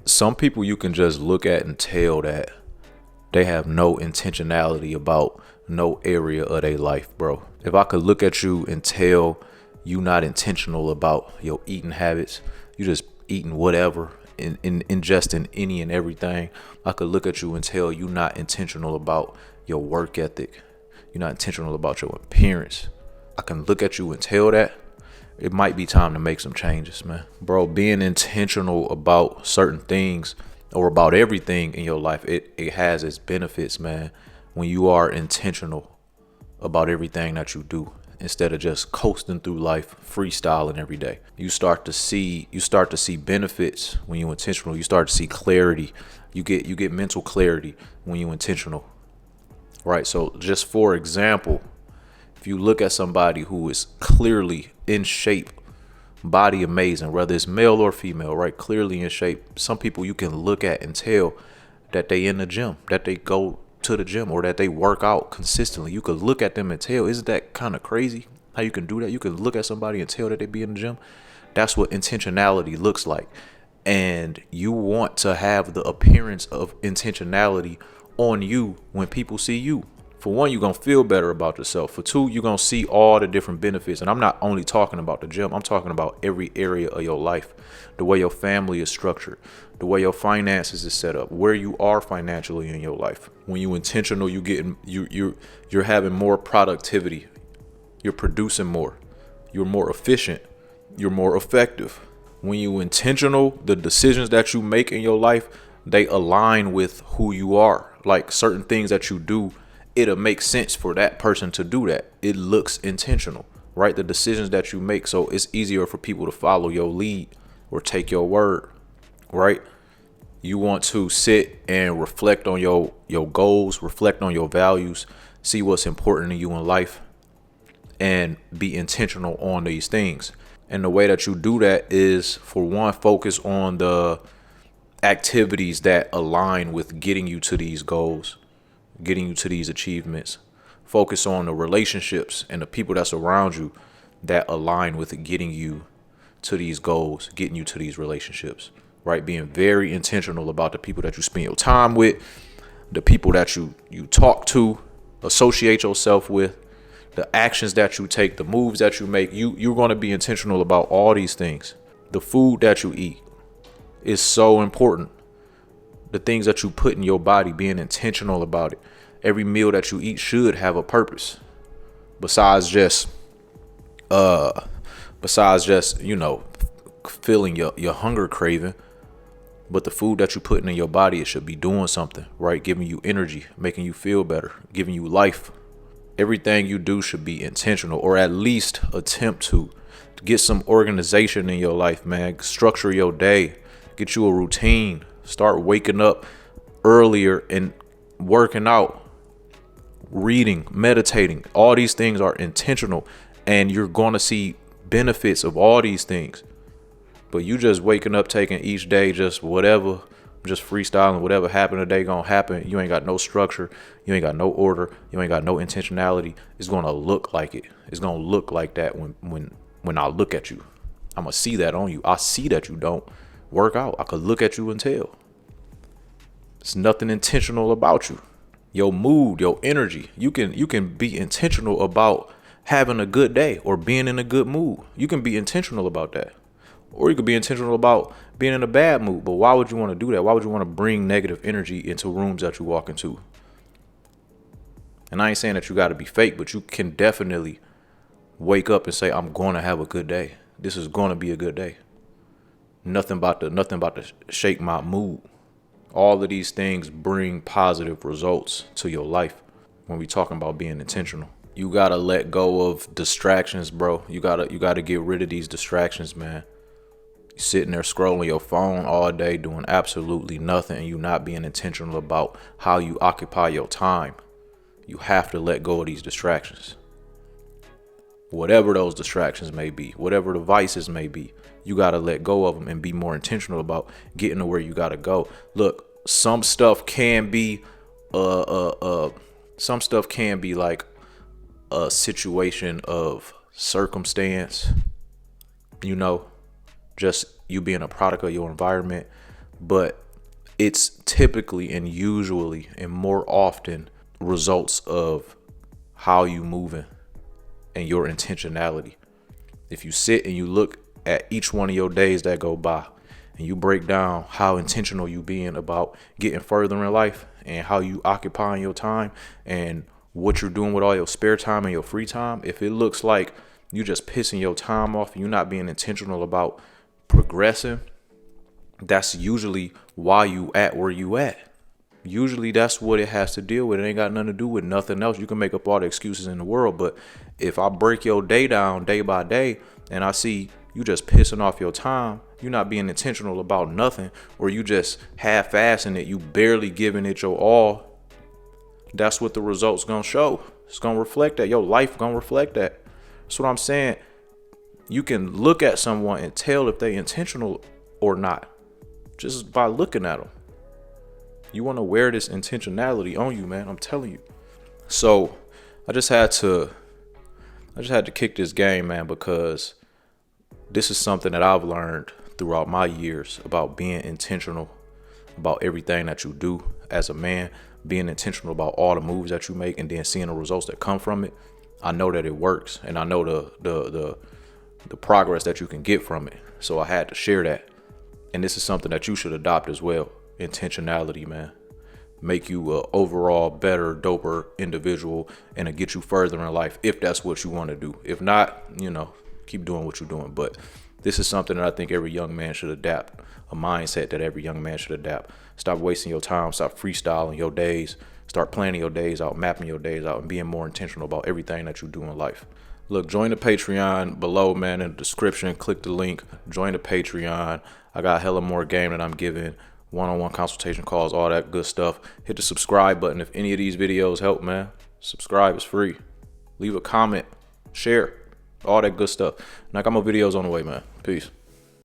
Some people you can just look at and tell that they have no intentionality about no area of their life, bro. If I could look at you and tell you not intentional about your eating habits, you just eating whatever, in ingesting any and everything, I could look at you and tell you not intentional about your work ethic. You're not intentional about your appearance. I can look at you and tell that. It might be time to make some changes, man. Bro, being intentional about certain things or about everything in your life, it has its benefits, man. When you are intentional about everything that you do, instead of just coasting through life, freestyling every day, you start to see benefits when you're intentional. You start to see clarity. You get mental clarity when you're intentional, right? So just for example, if you look at somebody who is clearly in shape, body amazing, whether it's male or female, right? Clearly in shape. Some people you can look at and tell that they in the gym, that they go to the gym, or that they work out consistently. You could look at them and tell. Isn't that kind of crazy how you can do that? You can look at somebody and tell that they be in the gym. That's what intentionality looks like. And you want to have the appearance of intentionality on you when people see you. For one, you're going to feel better about yourself. For two, you're going to see all the different benefits. And I'm not only talking about the gym. I'm talking about every area of your life. The way your family is structured. The way your finances is set up. Where you are financially in your life. When you're intentional, you're having more productivity. You're producing more. You're more efficient. You're more effective. When you're intentional, the decisions that you make in your life, they align with who you are. Like certain things that you do, it'll make sense for that person to do that. It looks intentional, right? The decisions that you make. So it's easier for people to follow your lead or take your word, right? You want to sit and reflect on your goals, reflect on your values, see what's important to you in life, and be intentional on these things. And the way that you do that is, for one, focus on the activities that align with getting you to these goals, getting you to these achievements. Focus on the relationships and the people that's around you that align with getting you to these goals, getting you to these relationships, right? Being very intentional about the people that you spend your time with, the people that you talk to, associate yourself with, the actions that you take, the moves that you make. You're going to be intentional about all these things. The food that you eat is so important. The things that you put in your body, being intentional about it. Every meal that you eat should have a purpose. Besides just filling your hunger craving. But the food that you put in your body, it should be doing something, right? Giving you energy, making you feel better, giving you life. Everything you do should be intentional, or at least attempt to get some organization in your life, man. Structure your day, get you a routine, start waking up earlier and working out, reading, meditating. All these things are intentional, and you're going to see benefits of all these things. But you just waking up, taking each day just whatever, just freestyling, whatever happened today gonna happen. You ain't got no structure, you ain't got no order, you ain't got no intentionality. It's gonna look like it. It's gonna look like that when I look at you. I'm gonna see that on you. I see that you don't work out. I could look at you and tell. It's nothing intentional about you. Your mood, your energy. You can be intentional about having a good day or being in a good mood. You can be intentional about that. Or you could be intentional about being in a bad mood. But why would you want to do that? Why would you want to bring negative energy into rooms that you walk into? And I ain't saying that you got to be fake, but you can definitely wake up and say, I'm going to have a good day. This is going to be a good day. Nothing about to shake my mood. All of these things bring positive results to your life when we talking about being intentional. You got to let go of distractions, bro. You got to get rid of these distractions, man. Sitting there scrolling your phone all day doing absolutely nothing, and you not being intentional about how you occupy your time. You have to let go of these distractions. Whatever those distractions may be, whatever the vices may be, you got to let go of them and be more intentional about getting to where you got to go. Look, some stuff can be like a situation of circumstance, just you being a product of your environment. but it's typically and usually and more often results of how you moving and your intentionality. If you sit and you look at each one of your days that go by and you break down how intentional you being about getting further in life and how you occupying your time and what you're doing with all your spare time and your free time, if it looks like you just pissing your time off and you're not being intentional about progressing, that's usually why you at where you at. Usually that's what it has to deal with. It ain't got nothing to do with nothing else. You can make up all the excuses in the world, but if I break your day down day by day and I see you just pissing off your time, you're not being intentional about nothing, or you just half-assing it, you barely giving it your all, that's what the results gonna show. It's gonna reflect that. Your life gonna reflect that. That's what I'm saying. You can look at someone and tell if they intentional or not just by looking at them. You want to wear this intentionality on you, man. I'm telling you. So I just had to kick this game, man, because this is something that I've learned throughout my years about being intentional about everything that you do as a man, being intentional about all the moves that you make, and then seeing the results that come from it. I know that it works, and I know the progress that you can get from it. So I had to share that. And this is something that you should adopt as well. Intentionality, man. Make you a overall better, doper individual, and get you further in life if that's what you want to do. If not, keep doing what you're doing. But this is something that I think every young man should adapt. A mindset that every young man should adapt. Stop wasting your time. Stop freestyling your days. Start planning your days out, mapping your days out, and being more intentional about everything that you do in life. Look, join the Patreon below, man, in the description. Click the link. Join the Patreon. I got hella more game that I'm giving. One-on-one consultation calls, all that good stuff. Hit the subscribe button if any of these videos help, man. Subscribe is free. Leave a comment. Share. All that good stuff. And I got more videos on the way, man. Peace.